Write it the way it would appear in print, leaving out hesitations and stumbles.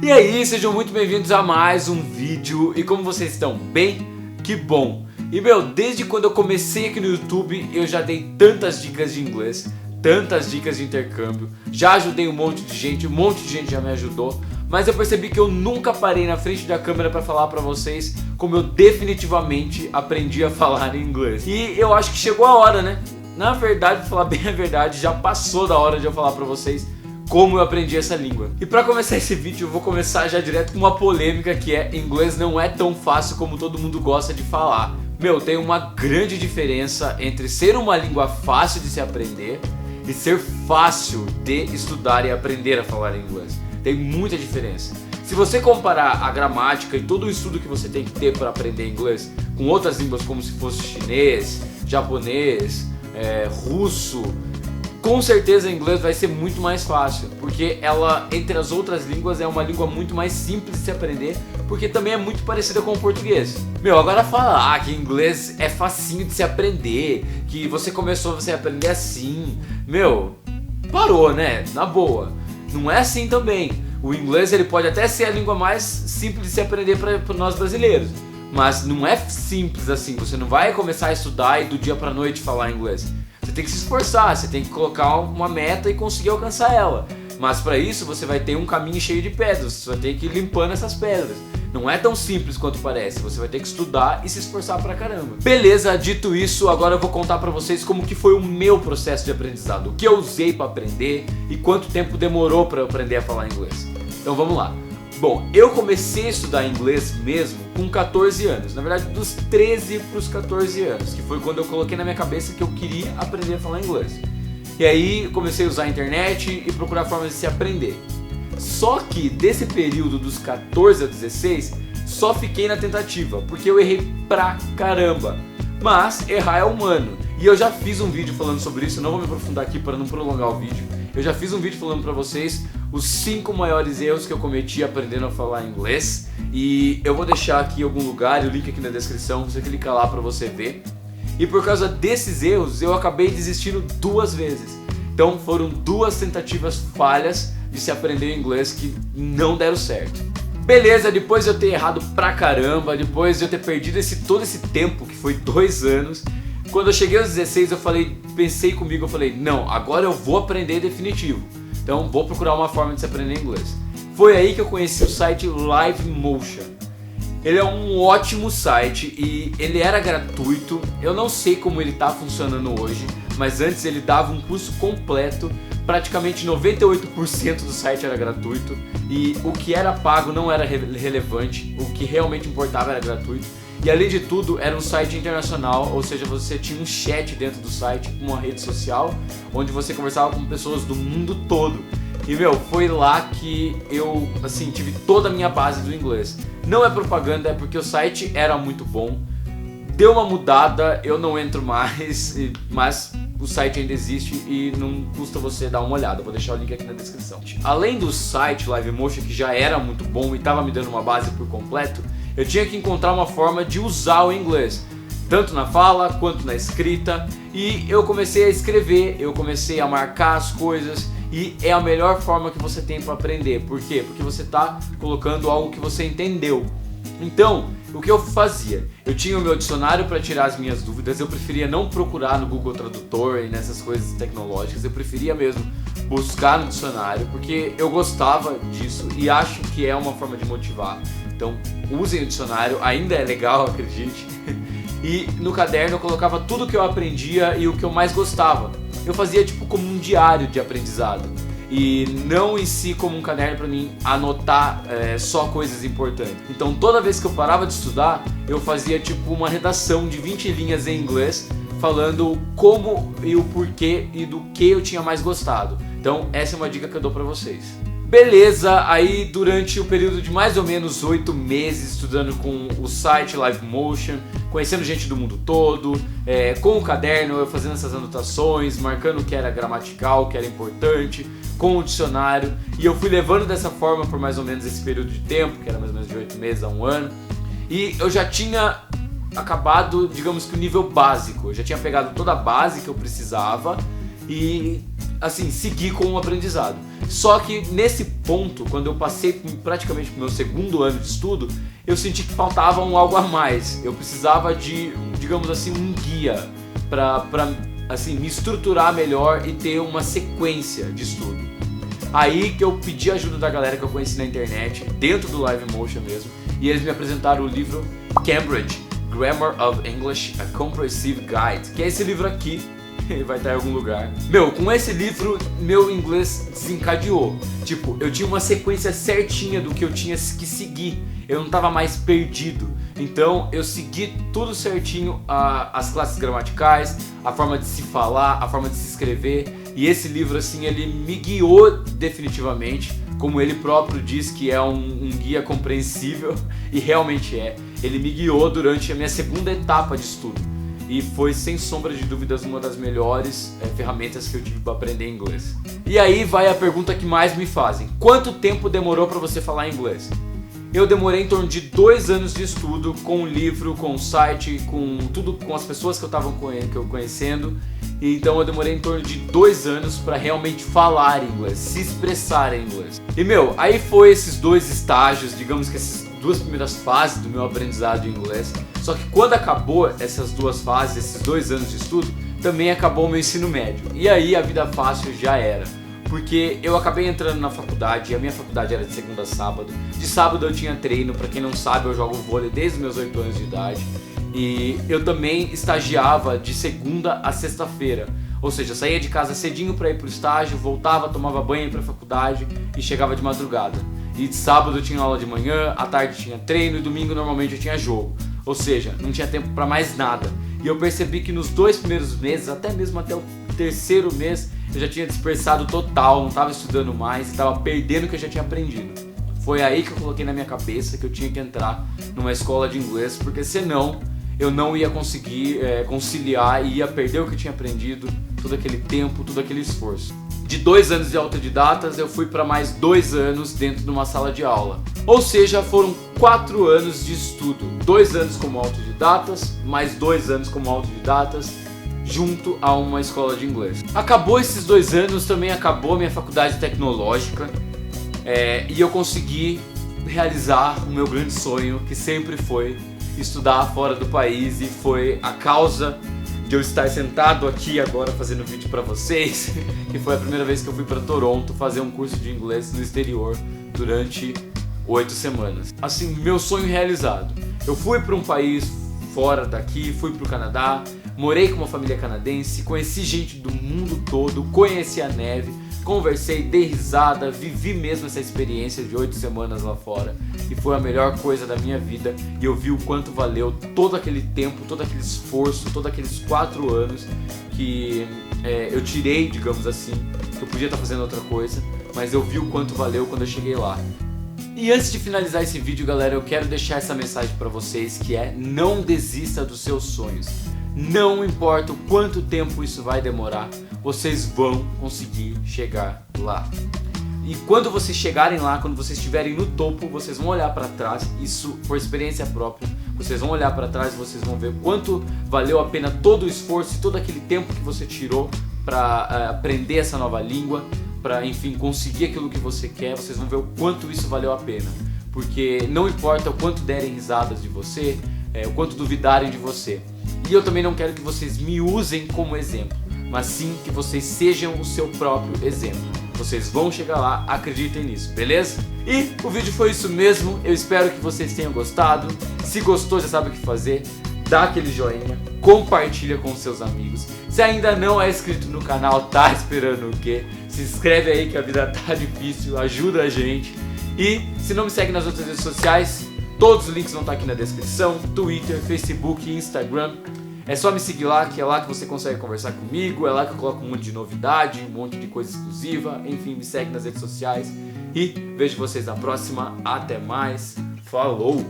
E aí, sejam muito bem-vindos a mais um vídeo. E como vocês estão? Bem? Que bom! E desde quando eu comecei aqui no YouTube, eu já dei tantas dicas de inglês, tantas dicas de intercâmbio, já ajudei um monte de gente já me ajudou, mas eu percebi que eu nunca parei na frente da câmera para falar para vocês como eu definitivamente aprendi a falar inglês. E eu acho que chegou a hora, né? Na verdade, pra falar bem a verdade, já passou da hora de eu falar para vocês como eu aprendi essa língua. E para começar esse vídeo, eu vou começar já direto com uma polêmica que é: inglês não é tão fácil como todo mundo gosta de falar. Tem uma grande diferença entre ser uma língua fácil de se aprender e ser fácil de estudar e aprender a falar inglês. Tem muita diferença. Se você comparar a gramática e todo o estudo que você tem que ter para aprender inglês com outras línguas como se fosse chinês, japonês, russo, com certeza o inglês vai ser muito mais fácil, porque ela, entre as outras línguas, é uma língua muito mais simples de se aprender, porque também é muito parecida com o português. Agora falar que inglês é facinho de se aprender, que você começou a aprender assim, parou, né? Na boa. Não é assim também. O inglês ele pode até ser a língua mais simples de se aprender para nós brasileiros, mas não é simples assim. Você não vai começar a estudar e do dia para noite falar inglês. Você tem que se esforçar, você tem que colocar uma meta e conseguir alcançar ela. Mas para isso você vai ter um caminho cheio de pedras, você vai ter que ir limpando essas pedras. Não é tão simples quanto parece, você vai ter que estudar e se esforçar pra caramba. Beleza, dito isso, agora eu vou contar pra vocês como que foi o meu processo de aprendizado, o que eu usei pra aprender e quanto tempo demorou pra eu aprender a falar inglês. Então vamos lá. Bom, eu comecei a estudar inglês mesmo com 14 anos, na verdade dos 13 para os 14 anos, que foi quando eu coloquei na minha cabeça que eu queria aprender a falar inglês. E aí comecei a usar a internet e procurar formas de se aprender. Só que desse período dos 14 a 16, só fiquei na tentativa, porque eu errei pra caramba. Mas errar é humano, e eu já fiz um vídeo falando sobre isso, não vou me aprofundar aqui para não prolongar o vídeo. Eu já fiz um vídeo falando pra vocês os 5 maiores erros que eu cometi aprendendo a falar inglês. E eu vou deixar aqui em algum lugar, o link aqui na descrição, você clica lá pra você ver. E por causa desses erros, eu acabei desistindo 2 vezes. Então foram 2 tentativas falhas de se aprender inglês que não deram certo. Beleza, depois de eu ter errado pra caramba, depois de eu ter perdido todo esse tempo, que foi 2 anos, quando eu cheguei aos 16 pensei comigo, não, agora eu vou aprender definitivo. Então vou procurar uma forma de se aprender inglês. Foi aí que eu conheci o site Live Motion. Ele é um ótimo site e ele era gratuito. Eu não sei como ele está funcionando hoje, mas antes ele dava um curso completo. Praticamente 98% do site era gratuito e o que era pago não era relevante. O que realmente importava era gratuito. E além de tudo, era um site internacional, ou seja, você tinha um chat dentro do site, uma rede social, onde você conversava com pessoas do mundo todo. E foi lá que eu tive toda a minha base do inglês. Não é propaganda, é porque o site era muito bom. Deu uma mudada, eu não entro mais, mas o site ainda existe e não custa você dar uma olhada. Vou deixar o link aqui na descrição. Além do site Live Motion, que já era muito bom e estava me dando uma base por completo, eu tinha que encontrar uma forma de usar o inglês, tanto na fala quanto na escrita. E eu comecei a escrever, eu comecei a marcar as coisas. E é a melhor forma que você tem para aprender. Por quê? Porque você está colocando algo que você entendeu. Então, o que eu fazia? Eu tinha o meu dicionário para tirar as minhas dúvidas. Eu preferia não procurar no Google Tradutor e nessas coisas tecnológicas. Eu preferia mesmo buscar no dicionário, porque eu gostava disso e acho que é uma forma de motivar. Então, usem o dicionário, ainda é legal, acredite. E no caderno eu colocava tudo que eu aprendia e o que eu mais gostava. Eu fazia como um diário de aprendizado e não em si como um caderno para mim anotar só coisas importantes. Então toda vez que eu parava de estudar, eu fazia uma redação de 20 linhas em inglês falando como e o porquê e do que eu tinha mais gostado. Então essa é uma dica que eu dou para vocês. Beleza, aí durante o período de mais ou menos 8 meses estudando com o site Live Motion, conhecendo gente do mundo todo, com o caderno, eu fazendo essas anotações, marcando o que era gramatical, o que era importante, com o dicionário, e eu fui levando dessa forma por mais ou menos esse período de tempo, que era mais ou menos de 8 meses a 1 ano, e eu já tinha acabado, digamos que o nível básico, eu já tinha pegado toda a base que eu precisava e assim, seguir com o aprendizado. Só que nesse ponto, quando eu passei praticamente pro meu segundo ano de estudo, eu senti que faltava algo a mais. Eu precisava de, digamos assim, um guia para assim, me estruturar melhor e ter uma sequência de estudo. Aí que eu pedi a ajuda da galera que eu conheci na internet, dentro do Live Motion mesmo, e eles me apresentaram o livro Cambridge Grammar of English, A Comprehensive Guide, que é esse livro aqui. Ele vai estar em algum lugar. Com esse livro, meu inglês desencadeou. Tipo, eu tinha uma sequência certinha do que eu tinha que seguir. Eu não estava mais perdido. Então, eu segui tudo certinho, as classes gramaticais, a forma de se falar, a forma de se escrever. E esse livro, assim, ele me guiou definitivamente. Como ele próprio diz que é um guia compreensível, e realmente é. Ele me guiou durante a minha segunda etapa de estudo. E foi, sem sombra de dúvidas, uma das melhores ferramentas que eu tive para aprender inglês. E aí vai a pergunta que mais me fazem. Quanto tempo demorou para você falar inglês? Eu demorei em torno de 2 anos de estudo, com o livro, com o site, com tudo, com as pessoas que eu conhecendo. E então eu demorei em torno de 2 anos para realmente falar inglês, se expressar em inglês. E aí foi esses 2 estágios, digamos que essas 2 primeiras fases do meu aprendizado em inglês. Só que quando acabou essas 2 fases, esses 2 anos de estudo, também acabou o meu ensino médio. E aí a vida fácil já era. Porque eu acabei entrando na faculdade, e a minha faculdade era de segunda a sábado. De sábado eu tinha treino, pra quem não sabe eu jogo vôlei desde os meus 8 anos de idade. E eu também estagiava de segunda a sexta-feira. Ou seja, eu saía de casa cedinho pra ir pro estágio, voltava, tomava banho pra faculdade e chegava de madrugada. E de sábado eu tinha aula de manhã, à tarde tinha treino e domingo normalmente eu tinha jogo. Ou seja, não tinha tempo pra mais nada. E eu percebi que nos 2 primeiros meses, até mesmo até o 3º mês, eu já tinha dispersado total, não estava estudando mais, estava perdendo o que eu já tinha aprendido. Foi aí que eu coloquei na minha cabeça que eu tinha que entrar numa escola de inglês, porque senão eu não ia conseguir conciliar e ia perder o que eu tinha aprendido, todo aquele tempo, todo aquele esforço. De 2 anos de autodidatas, eu fui para mais 2 anos dentro de uma sala de aula. Ou seja, foram 4 anos de estudo. 2 anos como autodidatas, mais 2 anos como autodidatas, junto a uma escola de inglês. Acabou esses 2 anos, também acabou a minha faculdade tecnológica, e eu consegui realizar o meu grande sonho, que sempre foi estudar fora do país, e foi a causa de eu estar sentado aqui agora fazendo vídeo pra vocês, que foi a primeira vez que eu fui pra Toronto fazer um curso de inglês no exterior durante 8 semanas. Assim, meu sonho realizado. Eu fui pra um país fora daqui, fui pro Canadá, morei com uma família canadense, conheci gente do mundo todo, conheci a neve, conversei, dei risada, vivi mesmo essa experiência de 8 semanas lá fora, e foi a melhor coisa da minha vida. E eu vi o quanto valeu todo aquele tempo, todo aquele esforço, todos aqueles 4 anos que eu tirei, digamos assim, que eu podia estar fazendo outra coisa, mas eu vi o quanto valeu quando eu cheguei lá. E antes de finalizar esse vídeo, galera, eu quero deixar essa mensagem para vocês, que é: não desista dos seus sonhos. Não importa o quanto tempo isso vai demorar, vocês vão conseguir chegar lá. E quando vocês chegarem lá, quando vocês estiverem no topo, vocês vão olhar para trás, isso por experiência própria, vocês vão olhar para trás e vocês vão ver quanto valeu a pena todo o esforço e todo aquele tempo que você tirou para aprender essa nova língua, para, enfim, conseguir aquilo que você quer. Vocês vão ver o quanto isso valeu a pena, porque não importa o quanto derem risadas de você, o quanto duvidarem de você. E eu também não quero que vocês me usem como exemplo, mas sim que vocês sejam o seu próprio exemplo. Vocês vão chegar lá, acreditem nisso, beleza? E o vídeo foi isso mesmo, eu espero que vocês tenham gostado. Se gostou, já sabe o que fazer, dá aquele joinha, compartilha com os seus amigos. Se ainda não é inscrito no canal, tá esperando o quê? Se inscreve aí que a vida tá difícil, ajuda a gente. E se não me segue nas outras redes sociais, todos os links vão estar aqui na descrição: Twitter, Facebook e Instagram. É só me seguir lá, que é lá que você consegue conversar comigo, é lá que eu coloco um monte de novidade, um monte de coisa exclusiva. Enfim, me segue nas redes sociais e vejo vocês na próxima. Até mais, falou!